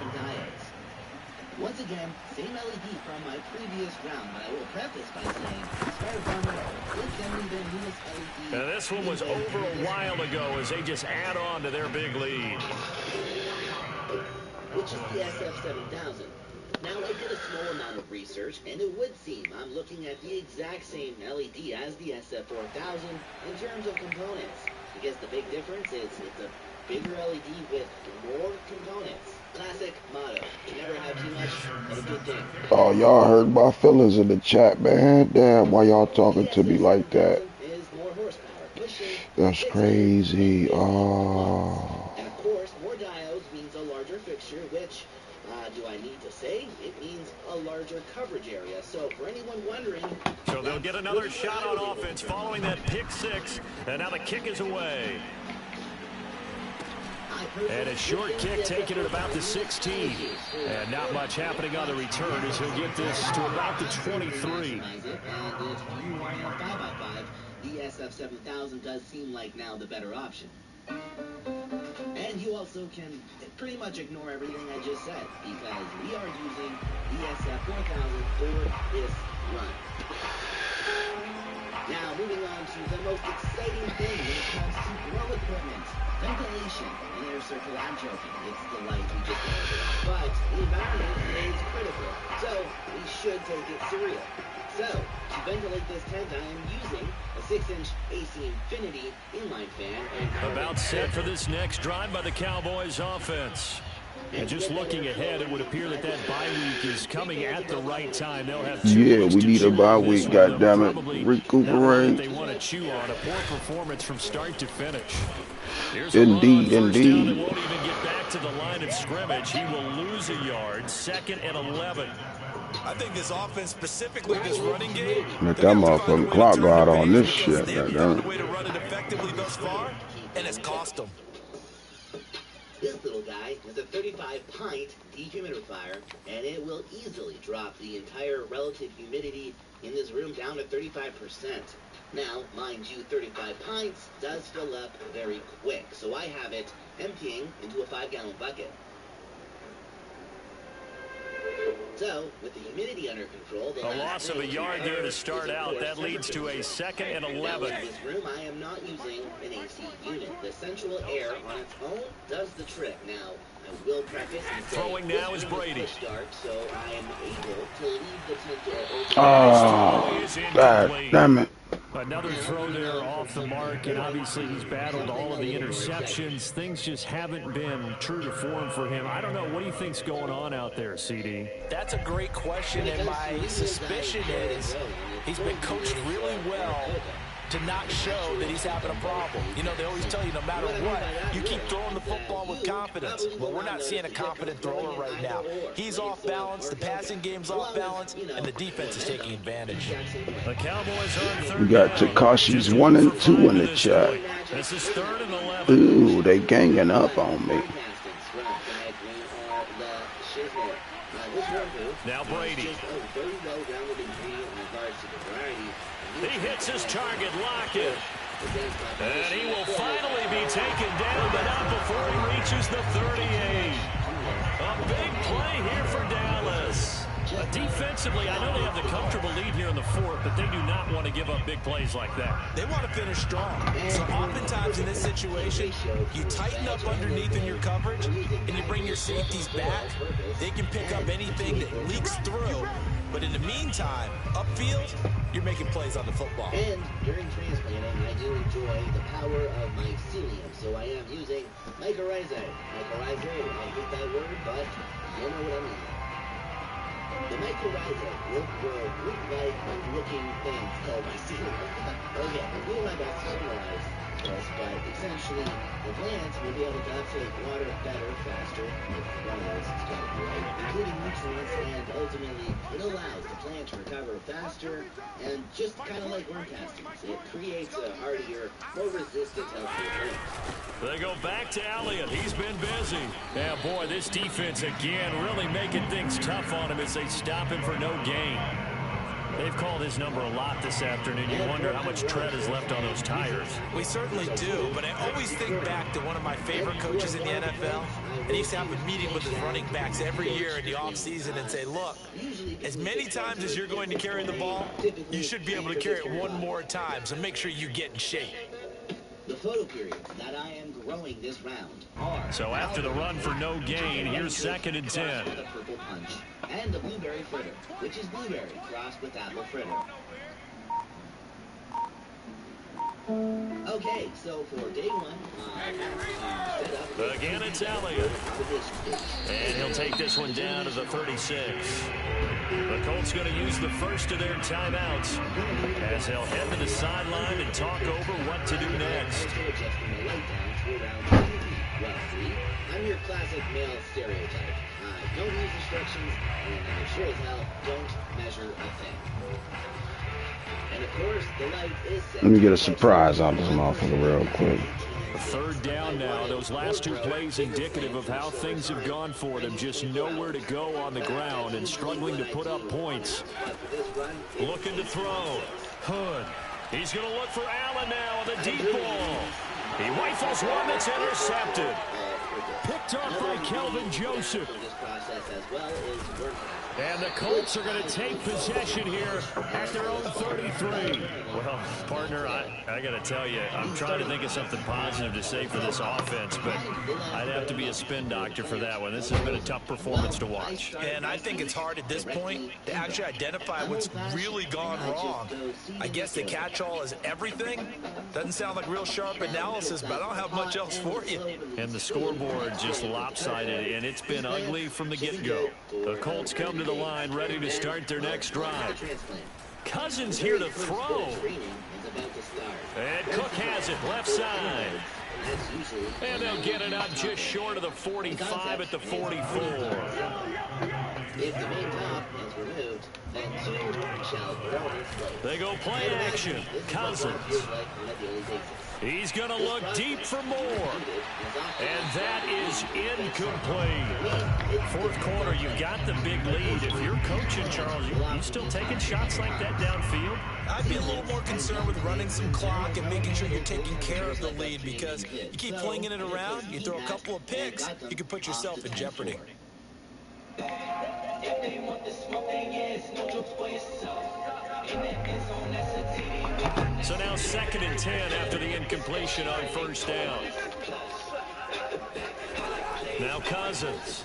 Once again, same LED from my previous round, but I will preface by saying, Spider Farmer, it's only the newest LED. And this one was over a while ago as they just add on to their big lead. Which is the SF7000. Now, I did a small amount of research, and it would seem I'm looking at the exact same LED as the SF4000 in terms of components. I guess the big difference is it's a bigger LED with more components. Classic motto. You never have too much of a good thing. Oh, y'all hurt my feelings in the chat, man. Damn, why y'all talking to me like that? Is more horsepower, pushing That's crazy. Oh. and of course, more diodes means a larger fixture, which, do I need to say? It means a larger coverage area. So for anyone wondering... So they'll get another shot on offense following that pick six, and now the kick is away. And a short kick taken at about the 16. And not much happening on the return as he'll get this to about the 23. The SF7000 does seem like now the better option. And you also can pretty much ignore everything I just said, because we are using the SF4000 for this run. Now, moving on to the most exciting thing when it comes to grow equipment. Ventilation and air circle. I'm joking. It's the light we just added. But the environment is critical, so we should take it serious. So, to ventilate this tent, I am using a 6-inch AC Infinity inline fan. And about set for this next drive by the Cowboys offense. And just looking ahead, it would appear that that bye week is coming at the right time. They'll have Yeah, we need a bye week, goddammit. Recuperate. They want to chew on a poor performance from start to finish. Here's Indeed, a run on first down. It indeed. won't even get back to the line of scrimmage. He will lose a yard. 2nd and 11. I think this offense, specifically this running game, Let that motherfucking clock go out on this shit. They haven't found a way to run it effectively thus far, and it's cost them. This little guy is a 35-pint dehumidifier, and it will easily drop the entire relative humidity in this room down to 35%. Now, mind you, 35 pints does fill up very quick, so I have it emptying into a 5-gallon bucket. So, with the humidity under control... A loss of a yard there to start out. That leads to a 2nd and 11. Now, in this room, I am not using an AC unit. The central air on its own does the trick. Now, I will preface and say... Throwing now is Brady. Dark, so I am able to leave the tent door open. Oh, God damn it. Another throw there off the mark, and obviously he's battled all of the interceptions. Things just haven't been true to form for him. I don't know. What do you think's going on out there, CD? That's a great question, and my suspicion is he's been coached really well to not show that he's having a problem. You know, they always tell you no matter what, you keep throwing the football with confidence. Well, we're not seeing a confident thrower right now. He's off balance, the passing game's off balance, and the defense is taking advantage. The Cowboys are on 3rd. We got Tekashi's 1 and 2 in the chat. This is 3rd and 11. Ooh, they ganging up on me. Now Brady. He hits his target, Lockett. And he will finally be taken down, but not before he reaches the 38. A big play here for Dallas. Defensively, I know they have the comfortable lead here in the 4th, but they do not want to give up big plays like that. They want to finish strong. So oftentimes in this situation, you tighten up underneath in your coverage, and you bring your safeties back. They can pick up anything that leaks through. But in the meantime, upfield, you're making plays on the football. And during transplanting, I do enjoy the power of mycelium, so I am using mycorrhizae. Mycorrhizae, I hate that word, but you know what I mean. The mycorrhizae will grow root-like looking things called mycelium. Okay, I'm doing my best to summarize this, but essentially, the plants will be able to uptake water better, faster, if one of those is got it right, including nutrients, and ultimately, it allows the plant to recover faster, and just kind of like worm castings, it creates a hardier, more resistant, healthier plant. They go back to Elliott. He's been busy. Yeah, boy, this defense again really making things tough on him as they stop him for no gain. They've called his number a lot this afternoon. You wonder how much tread is left on those tires. We certainly do, but I always think back to one of my favorite coaches in the NFL. And he used to have a meeting with his running backs every year in the offseason and say, look, as many times as you're going to carry the ball, you should be able to carry it one more time, so make sure you get in shape. The photo periods that I am growing this round are... So after the run for no gain, here's 2nd and 10. ...the purple punch and the blueberry fritter, which is blueberry crossed with apple fritter. Okay, so for day one, I have to set up... Again, it's Elliott. And he'll take this one down to the 36. The Colts going to use the first of their timeouts as they'll head to the sideline and talk over what to do next. I'm your classic male stereotype. I don't use instructions, and I sure as hell don't measure a thing. And of course, the light is set. Let me get a surprise on this motherfucker real quick. 3rd down now. Those last 2 plays indicative of how things have gone for them. Just nowhere to go on the ground and struggling to put up points. Looking to throw. Hood. He's going to look for Allen now on the deep ball. He rifles one that's intercepted. Picked off by Kelvin Joseph. And the Colts are going to take possession here at their own 33. Well, partner, I got to tell you, I'm trying to think of something positive to say for this offense, but I'd have to be a spin doctor for that one. This has been a tough performance to watch. And I think it's hard at this point to actually identify what's really gone wrong. I guess the catch-all is everything. Doesn't sound like real sharp analysis, but I don't have much else for you. And the scoreboard just lopsided, and it's been ugly from the get-go. The Colts come to the line ready to start their next drive. Cousins here to throw. And Cook has it left side. And they'll get it up just short of the 45 at the 44. If the main top is removed, then 2 shall throw his place. They go play action. Cousins. He's going to look deep for more. And that is incomplete. 4th quarter, you've got the big lead. If you're coaching, Charles, you still taking shots like that downfield? I'd be a little more concerned with running some clock and making sure you're taking care of the lead, because you keep flinging it around, you throw a couple of picks, you can put yourself in jeopardy. So now 2nd and 10 after the incompletion on 1st down. Now Cousins.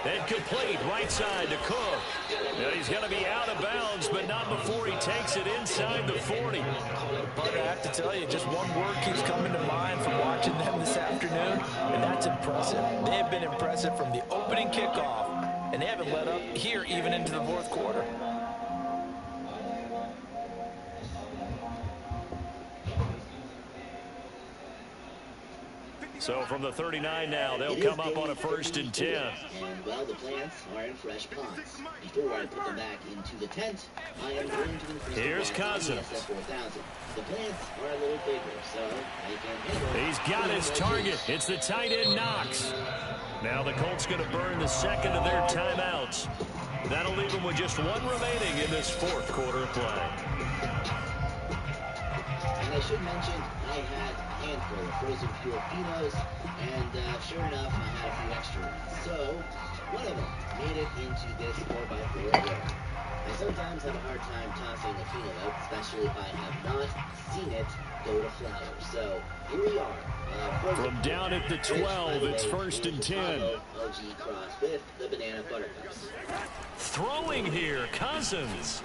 Incomplete, right side to Cook. Now he's going to be out of bounds, but not before he takes it inside the 40. But I have to tell you, just one word keeps coming to mind from watching them this afternoon, and that's impressive. They have been impressive from the opening kickoff, and they haven't let up here even into the 4th quarter. So from the 39 now, they'll come up on a 1st and 10. And, well, the plants are in fresh pots. Before I put them back into the tent, I am going to increase Here's Cousins. The plants are a little bigger, so they can handle. He's got his target. It's the tight end Knox. Now the Colts going to burn the 2nd of their timeouts. That'll leave them with just 1 remaining in this 4th quarter of play. And I should mention, I had a handful of frozen Filipinos, and sure enough, I had a few extra ones. So, one of them made it into this 4x4 again. I sometimes have a hard time tossing a Fino out, especially if I have not seen it go to flowers. So, here we are. From down at the 12, it's 1st and 10. OG cross with the banana buttercups. Throwing here, Cousins.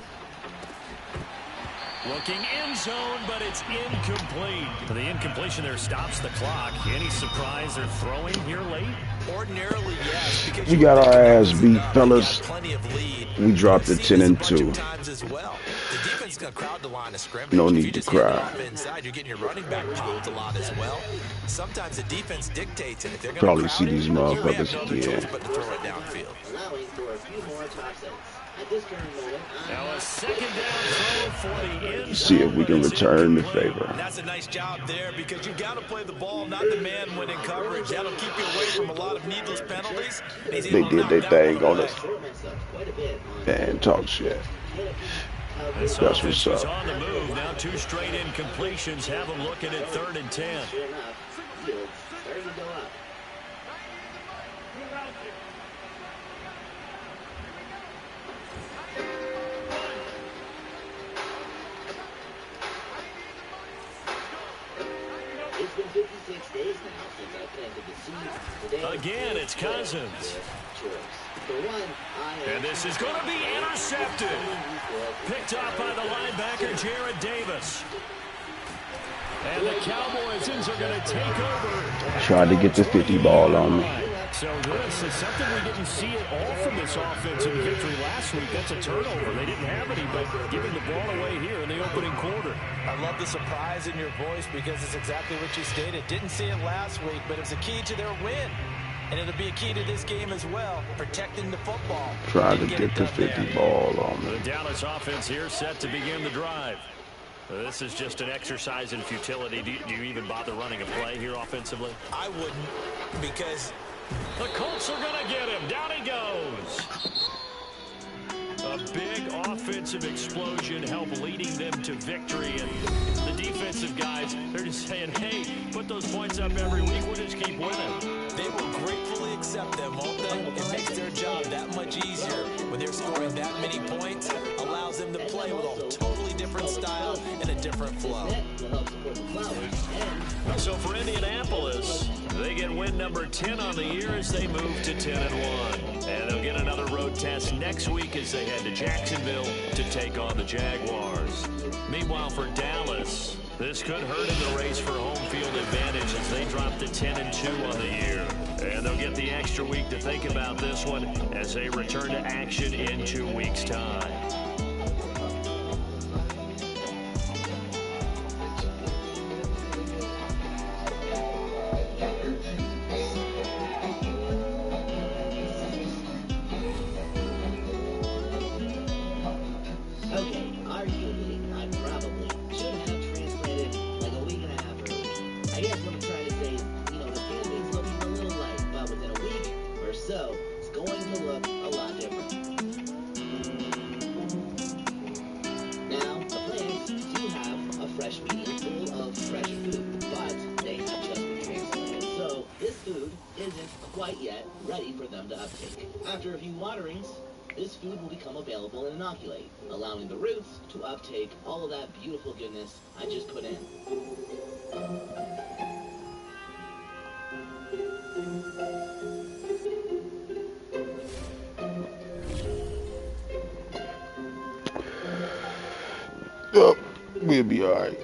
Looking end zone, but it's incomplete. The incompletion there stops the clock. Any surprise they're throwing here late? Ordinarily, yes. Because We got our ass beat, fellas. Plenty of lead. We dropped it 10 and 2. As well. The defense is going to crowd the line of scrimmage. No If need you to just get cry. off inside, you're getting your running back pulled a lot as well. Sometimes the defense dictates it. If they're going Probably to see these you have motherfuckers no other again. choice but to throw it downfield. Allowing for a few more toss outs. At this current moment, Now a 2nd down throw for the end See if we can return the favor. And that's a nice job there because you got to play the ball, not the man when in coverage. That'll keep you away from a lot of needless penalties. They did their thing on us and talk shit. That's what's up. On the move now, 2 straight incompletions have them looking at 3rd and 10. It's been 56 days now since I planted the seeds. Today, again, it's Cousins. And this is going to be intercepted. Picked off by the linebacker, Jared Davis. And the Cowboys are going to take over. Tried to get the 50 ball on me. So this is something we didn't see at all from this offense in the victory last week. That's a turnover. They didn't have any, but giving the ball away here in the opening quarter. I love the surprise in your voice because it's exactly what you stated. Didn't see it last week, but it's a key to their win. And it'll be a key to this game as well, protecting the football. Trying to get the 50 ball on me. The Dallas offense here set to begin the drive. This is just an exercise in futility. Do you even bother running a play here offensively? I wouldn't, because the Colts are going to get him. Down he goes. A big offensive explosion helped leading them to victory. And the defensive guys, they're just saying, hey, put those points up every week. We'll just keep winning. They will gratefully accept them, won't they? It makes their job that much easier when they're scoring that many points. Allows them to play with a totally different style and a different flow. So for Indianapolis, they get win number 10 on the year as they move to 10-1. And they'll get another road test next week as they head to Jacksonville to take on the Jaguars. Meanwhile, for Dallas, this could hurt in the race for home field advantage as they drop to 10-2 on the year. And they'll get the extra week to think about this one as they return to action in 2 weeks' time. So, it's going to look a lot different. Now, the plants do have a fresh medium full of fresh food, but they have just been transplanted. So, this food isn't quite yet ready for them to uptake. After a few waterings, this food will become available and inoculate, allowing the roots to uptake all of that beautiful goodness I just put in. Yup, we'll be alright.